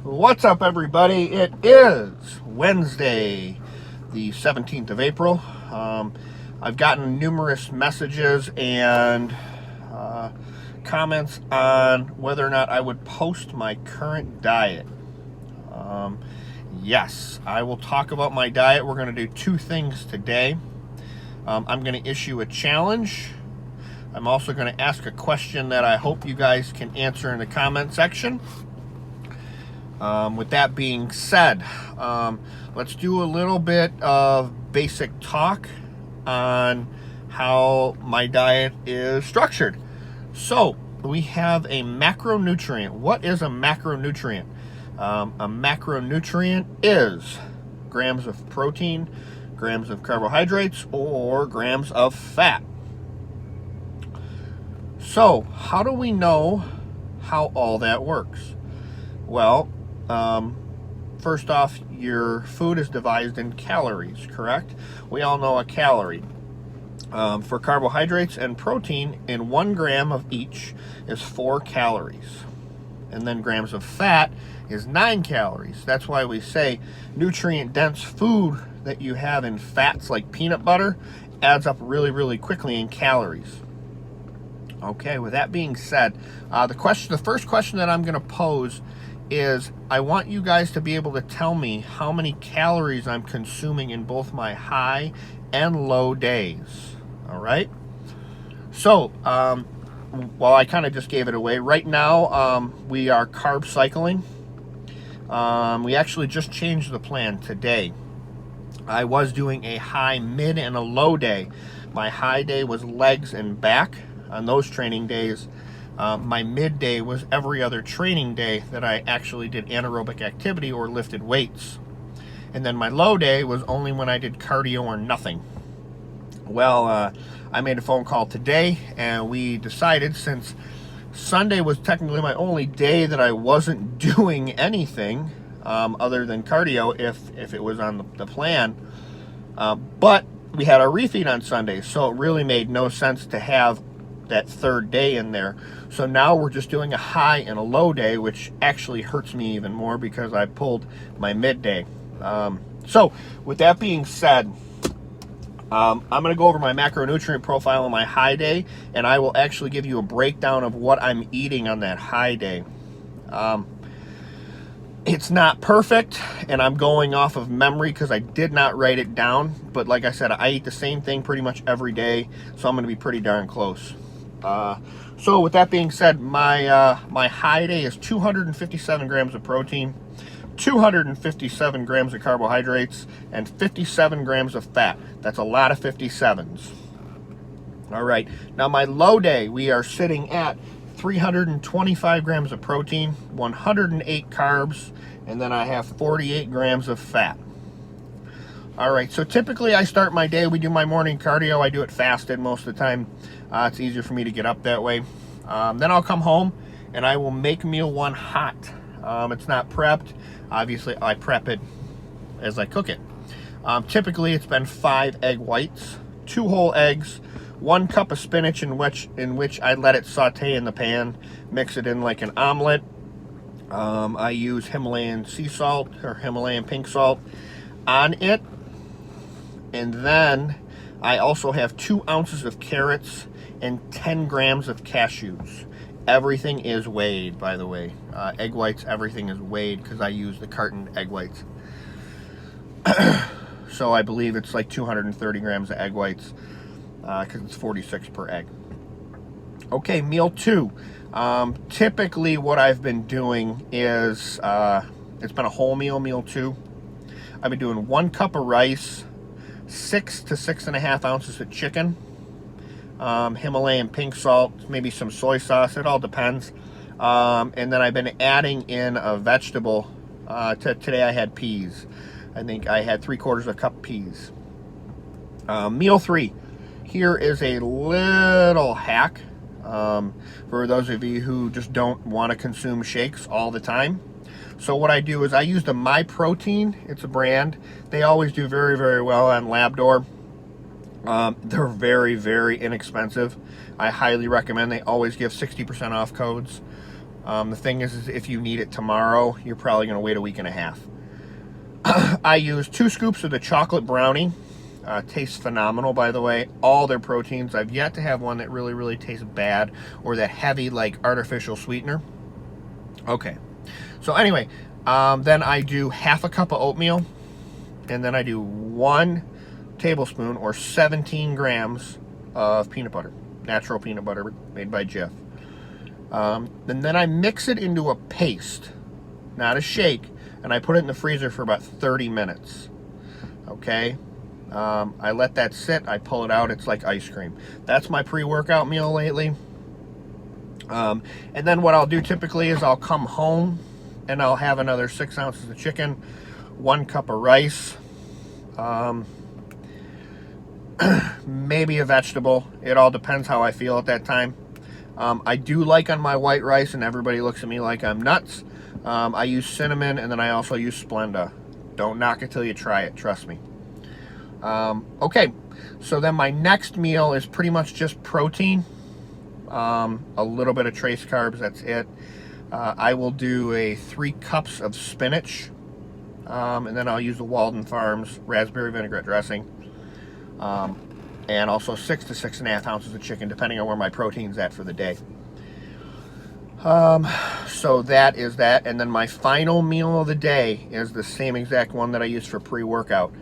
What's up, everybody? It is Wednesday, the 17th of April. I've gotten numerous messages and comments on whether or not I would post my current diet. Yes, I will talk about my diet. We're going to do two things today. I'm going to issue a challenge. I'm also going to ask a question that I hope you guys can answer in the comment section. With that being said, let's do a little bit of basic talk on how my diet is structured. So we have a macronutrient. What is a macronutrient? A macronutrient is grams of protein, grams of carbohydrates, or grams of fat. So how do we know how all that works? Well, first off, your food is divided in calories, correct? We all know a calorie. For carbohydrates and protein, in 1 gram of each is 4 calories. And then grams of fat is 9 calories. That's why we say nutrient-dense food that you have in fats like peanut butter adds up really, really quickly in calories. Okay, with that being said, the first question that I'm going to pose is I want you guys to be able to tell me how many calories I'm consuming in both my high and low days. All right. So, well, I kind of just gave it away. Right now, we are carb cycling. We actually just changed the plan today. I was doing a high, mid, and a low day. My high day was legs and back on those training days. My midday was every other training day that I actually did anaerobic activity or lifted weights. And then my low day was only when I did cardio or nothing. Well, I made a phone call today, and we decided, since Sunday was technically my only day that I wasn't doing anything other than cardio if it was on the plan. But we had our refeed on Sunday, so it really made no sense to have that third day in there. So now we're just doing a high and a low day, which actually hurts me even more because I pulled my midday. So with that being said, I'm going to go over my macronutrient profile on my high day, and I will actually give you a breakdown of what I'm eating on that high day. It's not perfect, and I'm going off of memory because I did not write it down. But like I said, I eat the same thing pretty much every day, so I'm going to be pretty darn close. So with that being said, my high day is 257 grams of protein, 257 grams of carbohydrates, and 57 grams of fat. That's a lot of 57s. All right. Now my low day, we are sitting at 325 grams of protein, 108 carbs, and then I have 48 grams of fat. All right, so typically I start my day, we do my morning cardio. I do it fasted most of the time. It's easier for me to get up that way. Then I'll come home and I will make meal one hot. It's not prepped. Obviously, I prep it as I cook it. Typically, it's been 5 egg whites, 2 whole eggs, 1 cup of spinach in which I let it saute in the pan, mix it in like an omelet. I use Himalayan sea salt or Himalayan pink salt on it. And then I also have 2 ounces of carrots and 10 grams of cashews. Everything is weighed, by the way. Egg whites, everything is weighed because I use the carton egg whites. So I believe it's like 230 grams of egg whites because it's 46 per egg. Okay, meal 2. Typically what I've been doing is, it's been a whole meal 2. I've been doing 1 cup of rice, 6 to 6.5 ounces of chicken, Himalayan pink salt, maybe some soy sauce, it all depends. And then I've been adding in a vegetable. Today I had peas. I think I had 3/4 cup peas. Meal 3. Here is a little hack for those of you who just don't want to consume shakes all the time. So what I do is I use the MyProtein. It's a brand. They always do very, very well on Labdoor. They're very, very inexpensive. I highly recommend. They always give 60% off codes. The thing is if you need it tomorrow, you're probably going to wait a week and a half. I use 2 scoops of the chocolate brownie. Tastes phenomenal, by the way. All their proteins. I've yet to have one that really, really tastes bad or that heavy like artificial sweetener. Okay. So anyway, then I do half a cup of oatmeal, and then I do 1 tablespoon or 17 grams of peanut butter, natural peanut butter made by Jif. And then I mix it into a paste, not a shake, and I put it in the freezer for about 30 minutes. Okay? I let that sit, I pull it out, it's like ice cream. That's my pre-workout meal lately. And then what I'll do typically is I'll come home and I'll have another 6 ounces of chicken, 1 cup of rice, maybe a vegetable. It all depends how I feel at that time. I do like on my white rice, and everybody looks at me like I'm nuts, I use cinnamon, and then I also use Splenda. Don't knock it till you try it, trust me. Okay, so then my next meal is pretty much just protein, a little bit of trace carbs, that's it. I will do 3 cups of spinach, and then I'll use the Walden Farms raspberry vinaigrette dressing, and also 6 to 6.5 ounces of chicken, depending on where my protein's at for the day. So that is that, and then my final meal of the day is the same exact one that I use for pre-workout.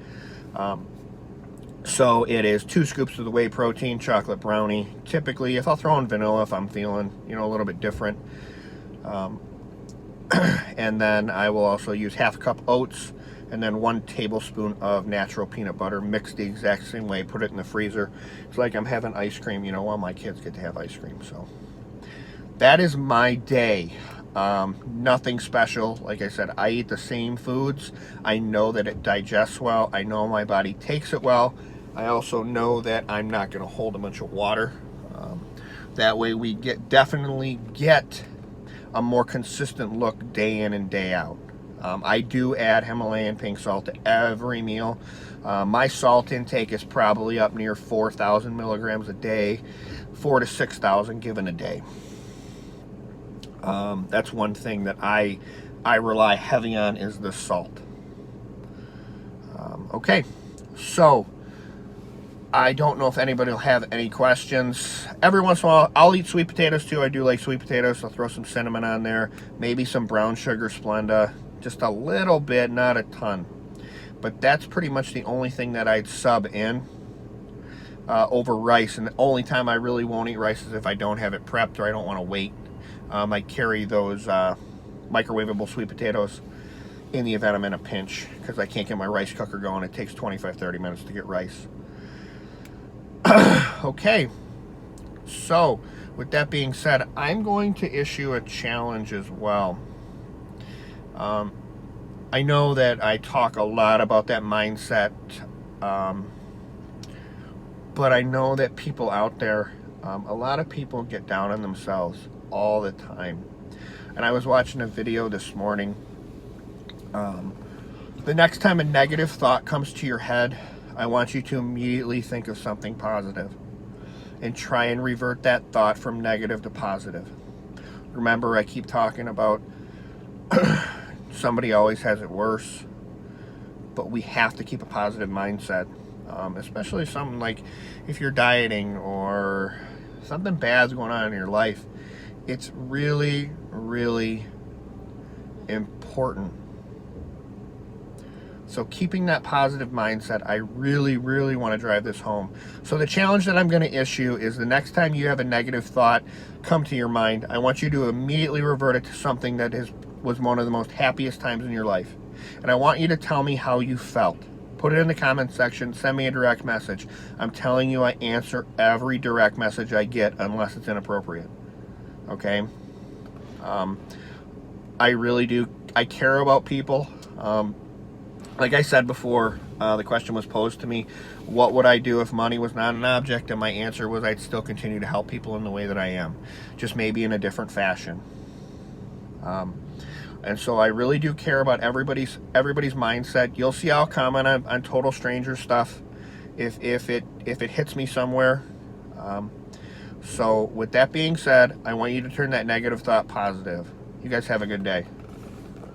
So it is 2 scoops of the whey protein, chocolate brownie. Typically, if I'll throw in vanilla if I'm feeling, a little bit different. And then I will also use half a cup oats, and then 1 tablespoon of natural peanut butter, mixed the exact same way, put it in the freezer. It's like I'm having ice cream, while my kids get to have ice cream. So that is my day. Nothing special. Like I said, I eat the same foods. I know that it digests well. I know my body takes it well. I also know that I'm not going to hold a bunch of water. That way we definitely get a more consistent look day in and day out. I do add Himalayan pink salt to every meal. My salt intake is probably up near 4,000 milligrams a day, 4,000 to 6,000 given a day. That's one thing that I rely heavy on is the salt. Okay, so I don't know if anybody will have any questions. Every once in a while, I'll eat sweet potatoes too. I do like sweet potatoes. I'll throw some cinnamon on there, maybe some brown sugar Splenda, just a little bit, not a ton. But that's pretty much the only thing that I'd sub in over rice. And the only time I really won't eat rice is if I don't have it prepped or I don't want to wait. I carry those microwavable sweet potatoes in the event I'm in a pinch, because I can't get my rice cooker going. It takes 25-30 minutes to get rice. Okay, so with that being said, I'm going to issue a challenge as well. I know that I talk a lot about that mindset, but I know that people out there, a lot of people get down on themselves all the time. And I was watching a video this morning. The next time a negative thought comes to your head, I want you to immediately think of something positive and try and revert that thought from negative to positive. Remember, I keep talking about somebody always has it worse, but we have to keep a positive mindset, especially something like if you're dieting or something bad's going on in your life. It's really, really important. So keeping that positive mindset, I really, really want to drive this home. So the challenge that I'm going to issue is the next time you have a negative thought come to your mind, I want you to immediately revert it to something that was one of the most happiest times in your life. And I want you to tell me how you felt. Put it in the comment section, send me a direct message. I'm telling you, I answer every direct message I get unless it's inappropriate. Okay? I really do. I care about people. Like I said before, the question was posed to me, what would I do if money was not an object? And my answer was I'd still continue to help people in the way that I am, just maybe in a different fashion. And so I really do care about everybody's mindset. You'll see I'll comment on total stranger stuff if it hits me somewhere. So with that being said, I want you to turn that negative thought positive. You guys have a good day.